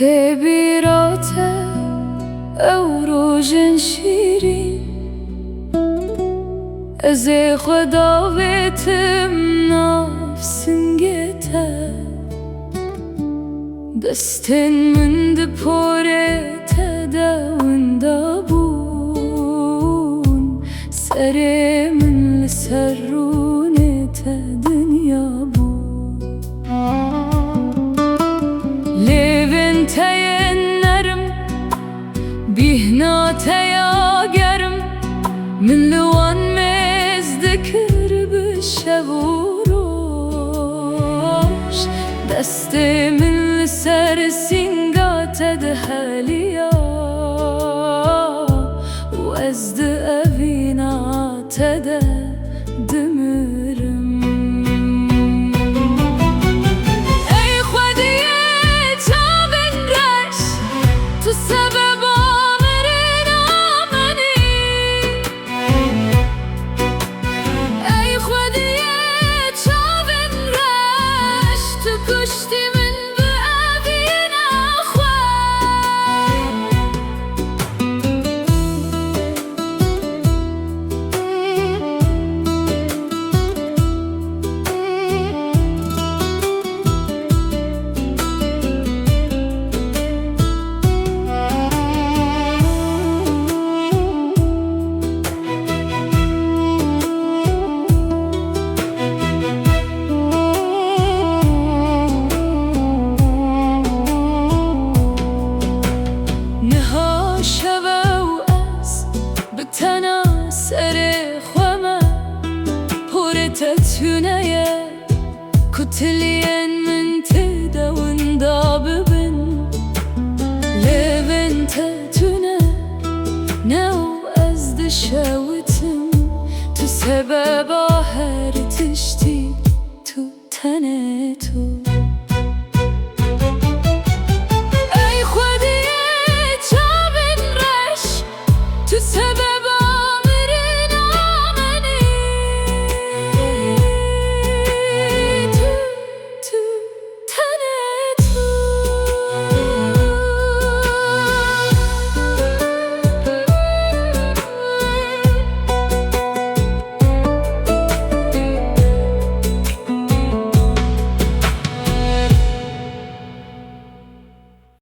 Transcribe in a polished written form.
تعبيرات او روژن شیرین از خدا بتم نفسنگته دستن من ده پوره داوندا بون سر من لسر رونت دنیا بون لیون تاین نرم بیهنا تایا گرم من لوان مزدکر بشب و روش دست من لسر سینگات ده حالیا و از ده اوینات ده دمرم ای خودیه تا من رش تو سبب آمرین آمنی ای خودیه تا من رش تو کشتی من تنا سر خوامه پورت تونه کتلیه